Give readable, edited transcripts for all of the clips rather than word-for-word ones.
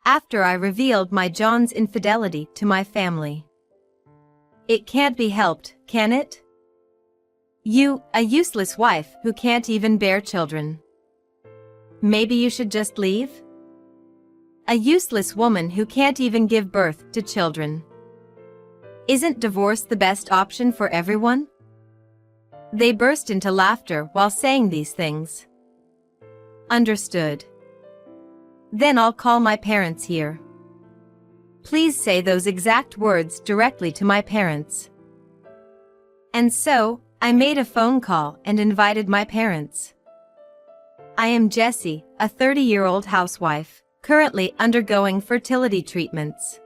after I revealed my John's infidelity to my family. It can't be helped, can it? You, a useless wife who can't even bear children. Maybe you should just leave? A useless woman who can't even give birth to children. Isn't divorce the best option for everyone? They burst into laughter while saying these things. Understood. Then I'll call my parents here. Please say those exact words directly to my parents. And so, I made a phone call and invited my parents. I am Jessie, a 30-year-old housewife, currently undergoing fertility treatments.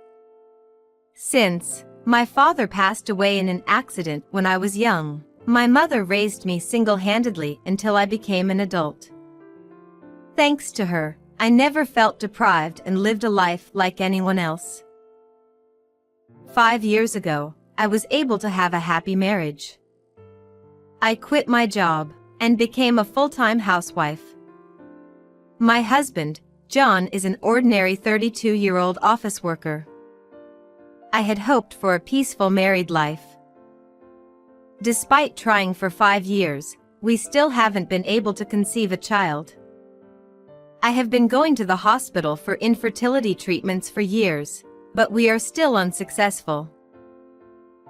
Since my father passed away in an accident when I was young, my mother raised me single-handedly until I became an adult. Thanks to her, I never felt deprived and lived a life like anyone else. 5 years ago, I was able to have a happy marriage. I quit my job and became a full-time housewife. My husband, John, is an ordinary 32-year-old office worker. I had hoped for a peaceful married life. Despite trying for 5 years, we still haven't been able to conceive a child. I have been going to the hospital for infertility treatments for years, but we are still unsuccessful.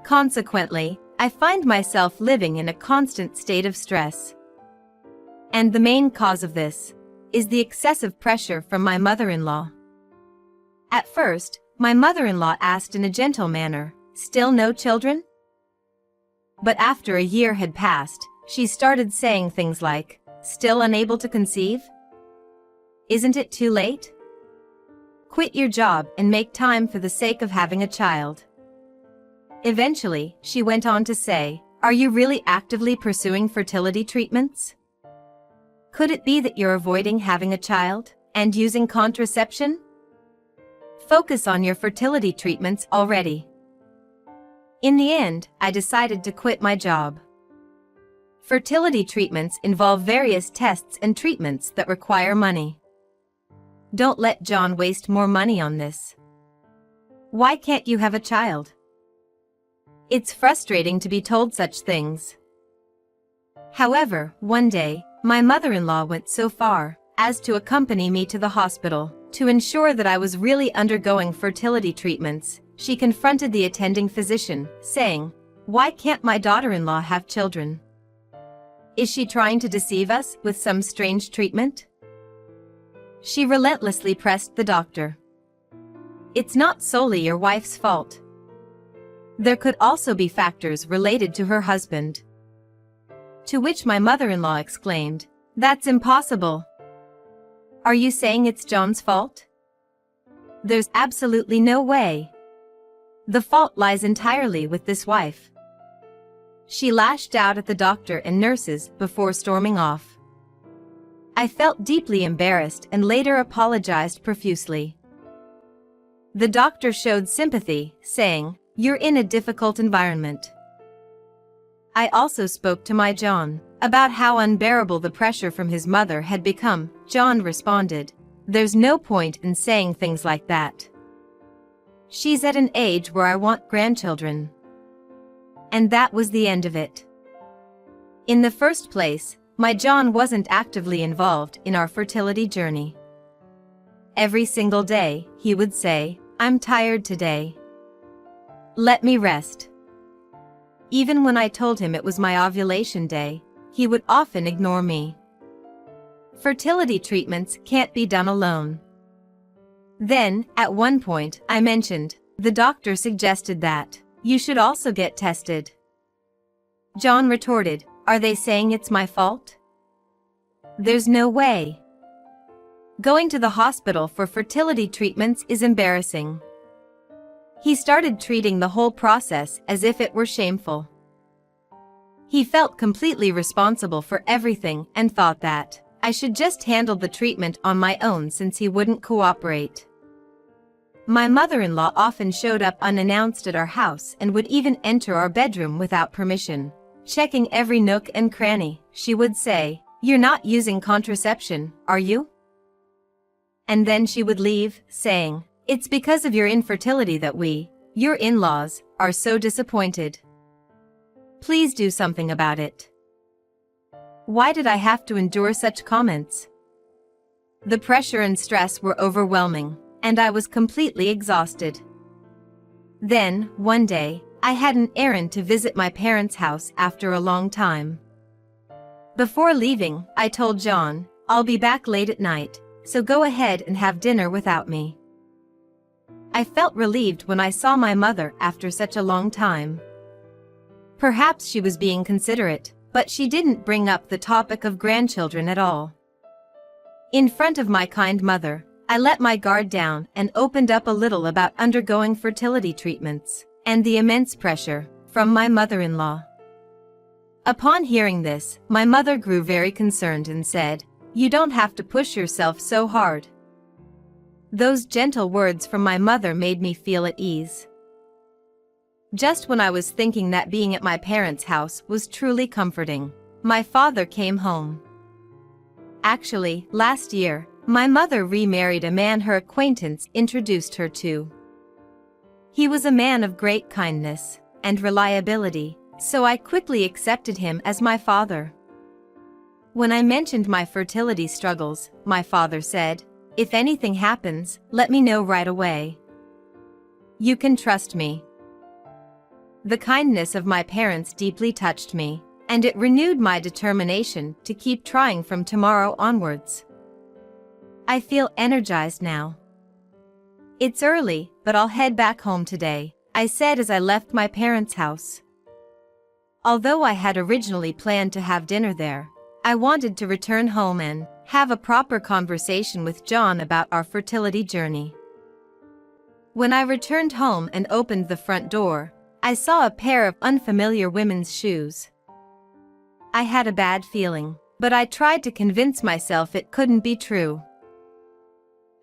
Consequently, I find myself living in a constant state of stress. And the main cause of this is the excessive pressure from my mother-in-law. At first, my mother-in-law asked in a gentle manner, "Still no children?" But after a year had passed, she started saying things like, "Still unable to conceive? Isn't it too late? Quit your job and make time for the sake of having a child." Eventually, she went on to say, "Are you really actively pursuing fertility treatments? Could it be that you're avoiding having a child and using contraception? Focus on your fertility treatments already." In the end, I decided to quit my job. Fertility treatments involve various tests and treatments that require money. Don't let John waste more money on this. Why can't you have a child? It's frustrating to be told such things. However, one day, my mother-in-law went so far as to accompany me to the hospital. To ensure that I was really undergoing fertility treatments, she confronted the attending physician, saying, "Why can't my daughter-in-law have children? Is she trying to deceive us with some strange treatment?" She relentlessly pressed the doctor. "It's not solely your wife's fault. There could also be factors related to her husband." To which my mother-in-law exclaimed, "That's impossible. Are you saying it's John's fault? There's absolutely no way. The fault lies entirely with this wife." She lashed out at the doctor and nurses before storming off. I felt deeply embarrassed and later apologized profusely. The doctor showed sympathy, saying, "You're in a difficult environment." I also spoke to my John about how unbearable the pressure from his mother had become. John responded, "There's no point in saying things like that. She's at an age where I want grandchildren." And that was the end of it. In the first place, my John wasn't actively involved in our fertility journey. Every single day, he would say, "I'm tired today. Let me rest." Even when I told him it was my ovulation day, he would often ignore me. Fertility treatments can't be done alone. Then, at one point, I mentioned, the doctor suggested that you should also get tested. John retorted, "Are they saying it's my fault? There's no way. Going to the hospital for fertility treatments is embarrassing." He started treating the whole process as if it were shameful. He felt completely responsible for everything and thought that I should just handle the treatment on my own since he wouldn't cooperate. My mother-in-law often showed up unannounced at our house and would even enter our bedroom without permission. Checking every nook and cranny, she would say, "You're not using contraception, are you?" and then she would leave, saying, "It's because of your infertility that your in-laws, are so disappointed. Please do something about it." Why did I have to endure such comments? The pressure and stress were overwhelming, and I was completely exhausted. Then, one day, I had an errand to visit my parents' house after a long time. Before leaving, I told John, "I'll be back late at night, so go ahead and have dinner without me." I felt relieved when I saw my mother after such a long time. Perhaps she was being considerate, but she didn't bring up the topic of grandchildren at all. In front of my kind mother, I let my guard down and opened up a little about undergoing fertility treatments and the immense pressure from my mother-in-law. Upon hearing this, my mother grew very concerned and said, "You don't have to push yourself so hard." Those gentle words from my mother made me feel at ease. Just when I was thinking that being at my parents' house was truly comforting, my father came home. Actually, last year, my mother remarried a man her acquaintance introduced her to. He was a man of great kindness and reliability, so I quickly accepted him as my father. When I mentioned my fertility struggles, my father said, "If anything happens, let me know right away. You can trust me." The kindness of my parents deeply touched me, and it renewed my determination to keep trying from tomorrow onwards. I feel energized now. "It's early, but I'll head back home today," I said as I left my parents' house. Although I had originally planned to have dinner there, I wanted to return home and have a proper conversation with John about our fertility journey. When I returned home and opened the front door, I saw a pair of unfamiliar women's shoes. I had a bad feeling, but I tried to convince myself it couldn't be true.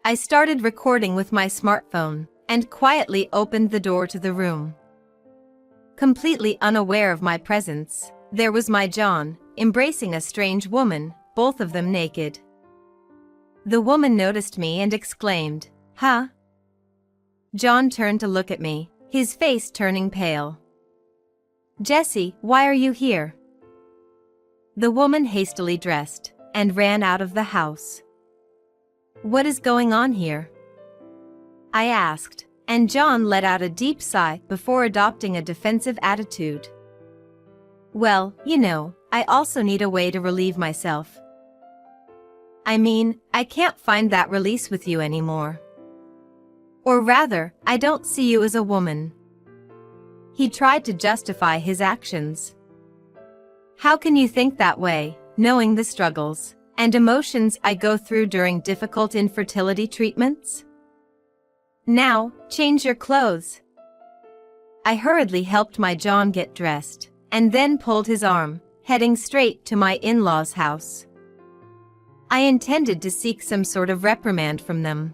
I started recording with my smartphone and quietly opened the door to the room. Completely unaware of my presence, there was my John, embracing a strange woman, both of them naked. The woman noticed me and exclaimed, "Huh?" John turned to look at me, his face turning pale. "Jessie, why are you here?" The woman hastily dressed and ran out of the house. "What is going on here?" I asked, and John let out a deep sigh before adopting a defensive attitude. "Well, I also need a way to relieve myself. I mean, I can't find that release with you anymore. Or rather, I don't see you as a woman." He tried to justify his actions. "How can you think that way, knowing the struggles and emotions I go through during difficult infertility treatments? Now, change your clothes." I hurriedly helped my John get dressed, and then pulled his arm, heading straight to my in-laws' house. I intended to seek some sort of reprimand from them.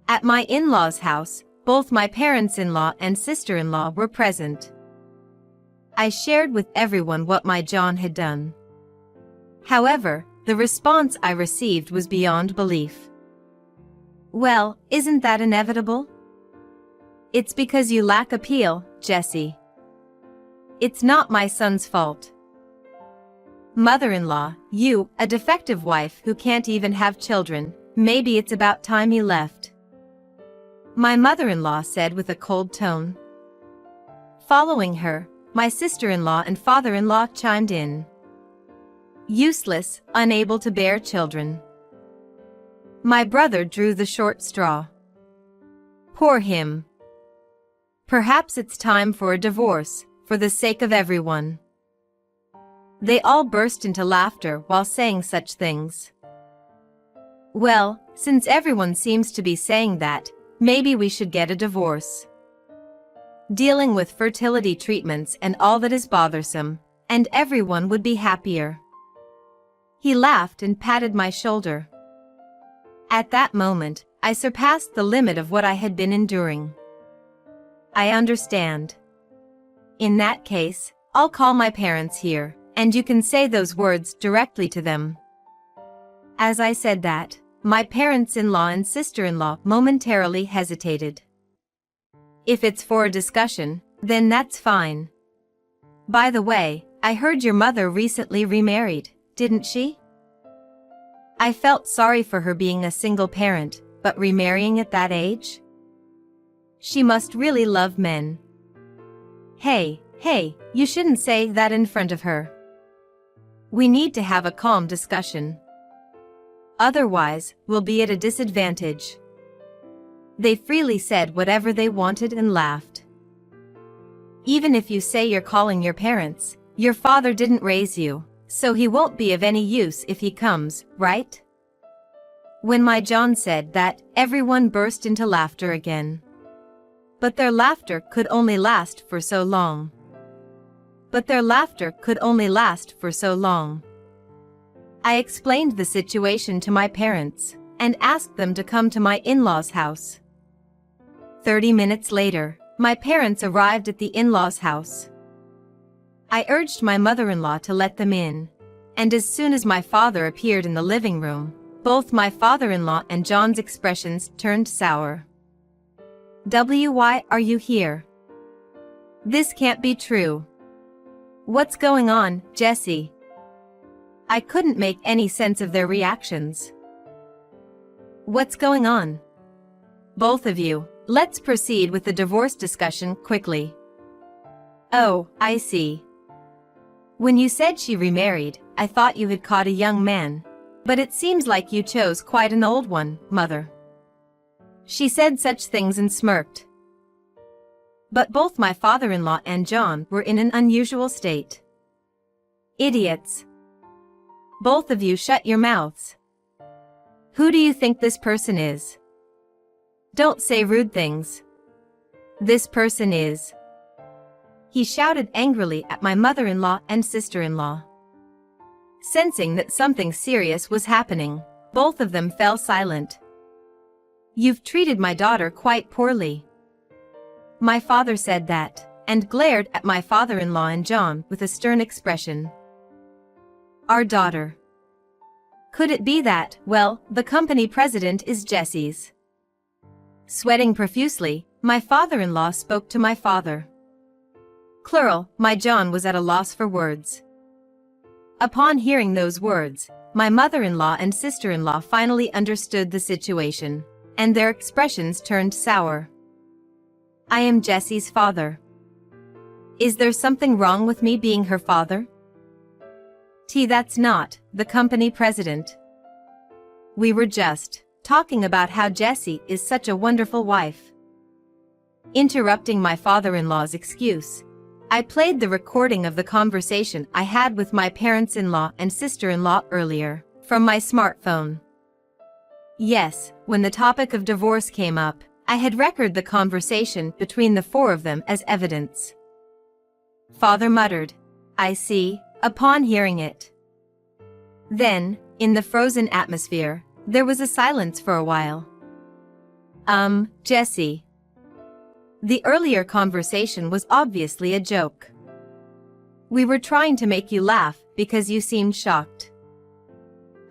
At my in-laws' house, both my parents-in-law and sister-in-law were present. I shared with everyone what my John had done. However, the response I received was beyond belief. "Well, isn't that inevitable? It's because you lack appeal, Jessie. It's not my son's fault. Mother-in-law, you, a defective wife who can't even have children, maybe it's about time you left," my mother-in-law said with a cold tone. Following her, my sister-in-law and father-in-law chimed in. "Useless, unable to bear children." My brother drew the short straw. "Poor him. Perhaps it's time for a divorce, for the sake of everyone." They all burst into laughter while saying such things. "Well, since everyone seems to be saying that, maybe we should get a divorce. Dealing with fertility treatments and all that is bothersome, and everyone would be happier." He laughed and patted my shoulder. At that moment, I surpassed the limit of what I had been enduring. "I understand. In that case, I'll call my parents here, and you can say those words directly to them." As I said that, My parents-in-law and sister-in-law momentarily hesitated. If it's for a discussion, then that's fine. By the way, I heard your mother recently remarried, didn't she? I felt sorry for her being a single parent, but remarrying at that age? She must really love men. Hey, you shouldn't say that in front of her. We need to have a calm discussion. Otherwise, we'll be at a disadvantage. They freely said whatever they wanted and laughed. Even if you say you're calling your parents, your father didn't raise you, so he won't be of any use if he comes, right? When my John said that, everyone burst into laughter again. But their laughter could only last for so long. I explained the situation to my parents, and asked them to come to my in-laws' house. 30 minutes later, my parents arrived at the in-laws' house. I urged my mother-in-law to let them in, and as soon as my father appeared in the living room, both my father-in-law and John's expressions turned sour. Why are you here? This can't be true. What's going on, Jesse? I couldn't make any sense of their reactions. What's going on? Both of you, let's proceed with the divorce discussion quickly. Oh, I see. When you said she remarried, I thought you had caught a young man. But it seems like you chose quite an old one, Mother. She said such things and smirked. But both my father-in-law and John were in an unusual state. Idiots. Both of you shut your mouths. Who do you think this person is? Don't say rude things. This person is. He shouted angrily at my mother-in-law and sister-in-law. Sensing that something serious was happening, both of them fell silent. You've treated my daughter quite poorly. My father said that, and glared at my father-in-law and John with a stern expression. Our daughter. Could it be that, well, the company president is Jesse's? Sweating profusely, my father-in-law spoke to my father. Plural, my John was at a loss for words. Upon hearing those words, my mother-in-law and sister-in-law finally understood the situation, and their expressions turned sour. I am Jesse's father. Is there something wrong with me being her father? That's not the company president. We were just talking about how Jessie is such a wonderful wife. Interrupting my father-in-law's excuse, I played the recording of the conversation I had with my parents-in-law and sister-in-law earlier, from my smartphone. Yes, when the topic of divorce came up, I had recorded the conversation between the four of them as evidence. Father muttered, I see, upon hearing it. Then, in the frozen atmosphere, there was a silence for a while. Jesse. The earlier conversation was obviously a joke. We were trying to make you laugh because you seemed shocked.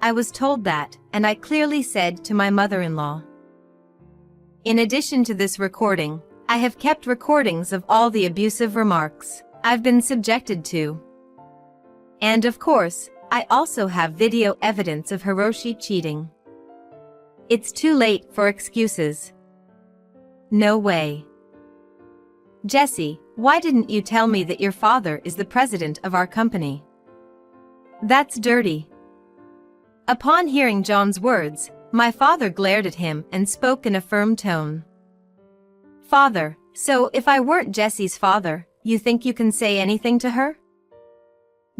I was told that, and I clearly said to my mother-in-law. In addition to this recording, I have kept recordings of all the abusive remarks I've been subjected to. And of course, I also have video evidence of Hiroshi cheating. It's too late for excuses. No way. Jesse, why didn't you tell me that your father is the president of our company? That's dirty. Upon hearing John's words, my father glared at him and spoke in a firm tone. Father, so if I weren't Jesse's father, you think you can say anything to her?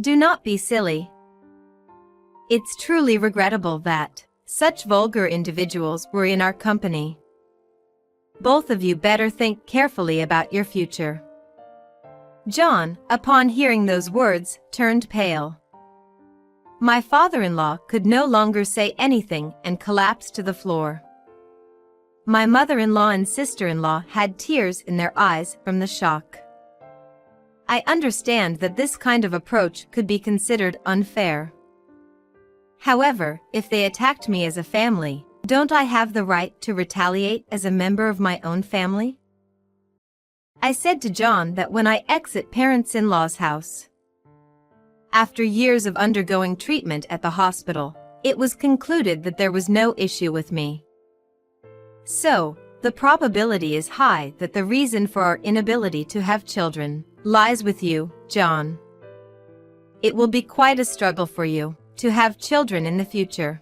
Do not be silly. It's truly regrettable that such vulgar individuals were in our company. Both of you better think carefully about your future. John, upon hearing those words, turned pale. My father-in-law could no longer say anything and collapsed to the floor. My mother-in-law and sister-in-law had tears in their eyes from the shock. I understand that this kind of approach could be considered unfair. However, if they attacked me as a family, don't I have the right to retaliate as a member of my own family? I said to John that when I exit parents-in-law's house. After years of undergoing treatment at the hospital, it was concluded that there was no issue with me. So, the probability is high that the reason for our inability to have children lies with you, John. It will be quite a struggle for you to have children in the future.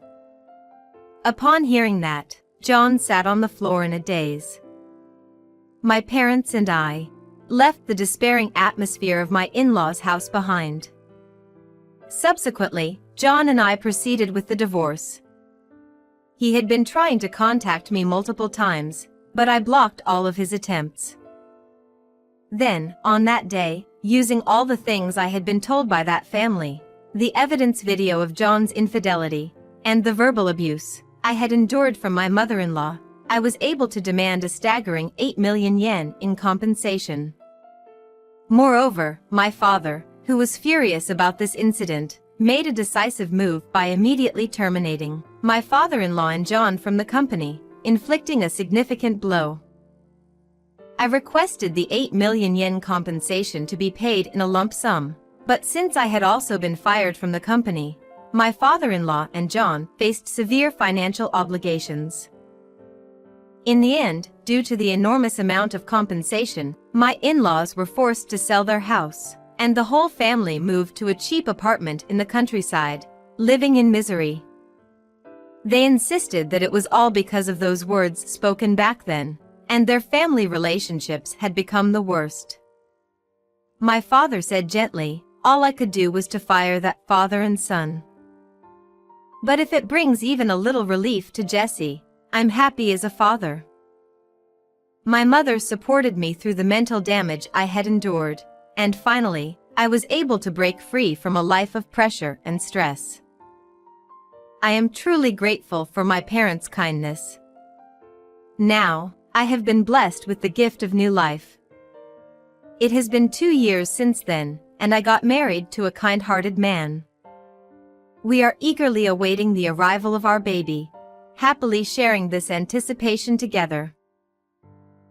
Upon hearing that, John sat on the floor in a daze. My parents and I left the despairing atmosphere of my in-laws' house behind. Subsequently, John and I proceeded with the divorce. He had been trying to contact me multiple times, but I blocked all of his attempts. Then, on that day, using all the things I had been told by that family, the evidence video of John's infidelity, and the verbal abuse I had endured from my mother-in-law, I was able to demand a staggering 8 million yen in compensation. Moreover, my father, who was furious about this incident, made a decisive move by immediately terminating my father-in-law and John from the company, inflicting a significant blow. I requested the 8 million yen compensation to be paid in a lump sum, but since I had also been fired from the company, my father-in-law and John faced severe financial obligations. In the end, due to the enormous amount of compensation, my in-laws were forced to sell their house, and the whole family moved to a cheap apartment in the countryside, living in misery. They insisted that it was all because of those words spoken back then, and their family relationships had become the worst. My father said gently, all I could do was to fire that father and son. But if it brings even a little relief to Jesse, I'm happy as a father. My mother supported me through the mental damage I had endured, and finally, I was able to break free from a life of pressure and stress. I am truly grateful for my parents' kindness. Now, I have been blessed with the gift of new life. It has been 2 years since then, and I got married to a kind-hearted man. We are eagerly awaiting the arrival of our baby, happily sharing this anticipation together.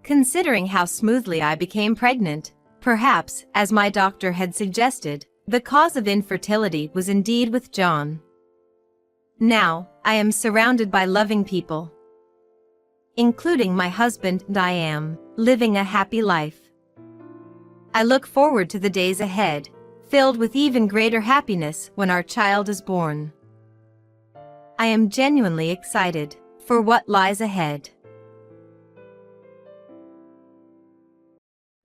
Considering how smoothly I became pregnant, perhaps, as my doctor had suggested, the cause of infertility was indeed with John. Now, I am surrounded by loving people, including my husband, and I am living a happy life. I look forward to the days ahead, filled with even greater happiness when our child is born. I am genuinely excited for what lies ahead.